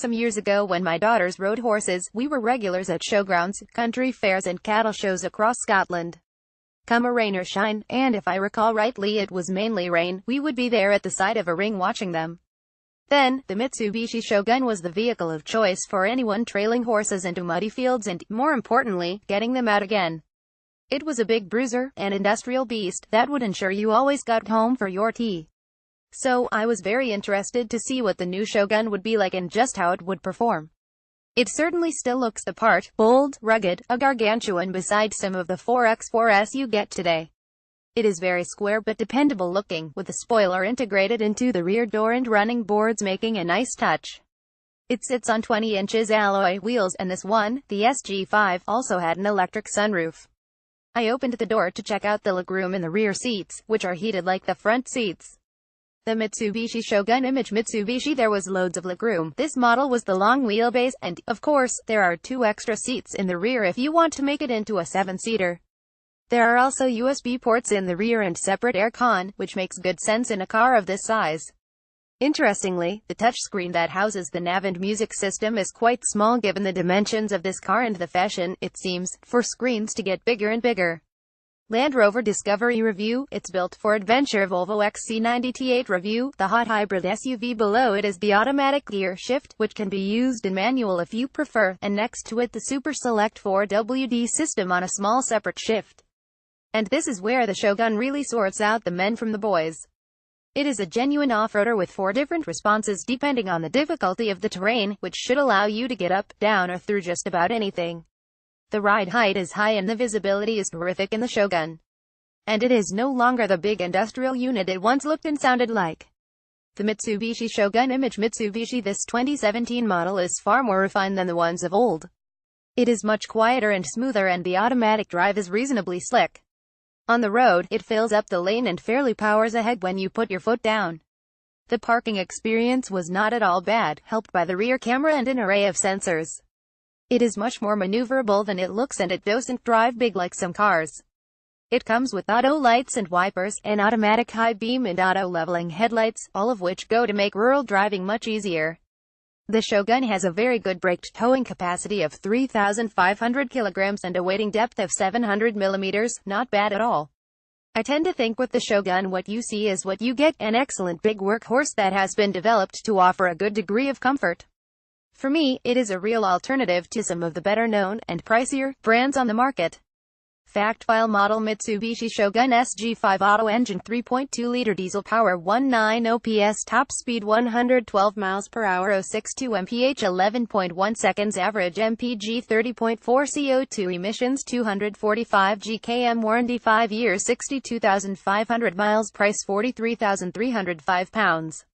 Some years ago when my daughters rode horses, we were regulars at showgrounds, country fairs and cattle shows across Scotland. Come rain or shine, and if I recall rightly it was mainly rain, we would be there at the side of a ring watching them. Then, the Mitsubishi Shogun was the vehicle of choice for anyone trailing horses into muddy fields and, more importantly, getting them out again. It was a big bruiser, an industrial beast, that would ensure you always got home for your tea. So, I was very interested to see what the new Shogun would be like and just how it would perform. It certainly still looks the part, bold, rugged, a gargantuan beside some of the 4x4s you get today. It is very square but dependable looking, with a spoiler integrated into the rear door and running boards making a nice touch. It sits on 20 inches alloy wheels, and this one, the SG5, also had an electric sunroof. I opened the door to check out the legroom in the rear seats, which are heated like the front seats. The Mitsubishi Shogun image Mitsubishi, there was loads of legroom. This model was the long wheelbase, and, of course, there are 2 extra seats in the rear if you want to make it into a 7-seater. There are also USB ports in the rear and separate aircon, which makes good sense in a car of this size. Interestingly, the touchscreen that houses the nav and music system is quite small given the dimensions of this car and the fashion, it seems, for screens to get bigger and bigger. Land Rover Discovery Review, it's built for adventure. Volvo XC90 T8 Review, the hot hybrid SUV. Below it is the automatic gear shift, which can be used in manual if you prefer, and next to it the Super Select 4WD system on a small separate shift. And this is where the Shogun really sorts out the men from the boys. It is a genuine off-roader with 4 different responses depending on the difficulty of the terrain, which should allow you to get up, down or through just about anything. The ride height is high and the visibility is terrific in the Shogun. And it is no longer the big industrial unit it once looked and sounded like. The Mitsubishi Shogun image Mitsubishi, this 2017 model, is far more refined than the ones of old. It is much quieter and smoother, and the automatic drive is reasonably slick. On the road, it fills up the lane and fairly powers ahead when you put your foot down. The parking experience was not at all bad, helped by the rear camera and an array of sensors. It is much more maneuverable than it looks, and it doesn't drive big like some cars. It comes with auto lights and wipers, an automatic high beam and auto leveling headlights, all of which go to make rural driving much easier. The Shogun has a very good braked towing capacity of 3,500 kilograms and a weighting depth of 700 millimeters, not bad at all. I tend to think with the Shogun what you see is what you get, an excellent big workhorse that has been developed to offer a good degree of comfort. For me, it is a real alternative to some of the better-known, and pricier, brands on the market. Fact file: model Mitsubishi Shogun SG5 auto engine, 3.2-liter diesel, power 190 PS, top speed 112 miles per hour, 062 mph, 11.1 seconds, average mpg 30.4, CO2 emissions 245 gkm, warranty 5 years, 62,500 miles, price £43,305.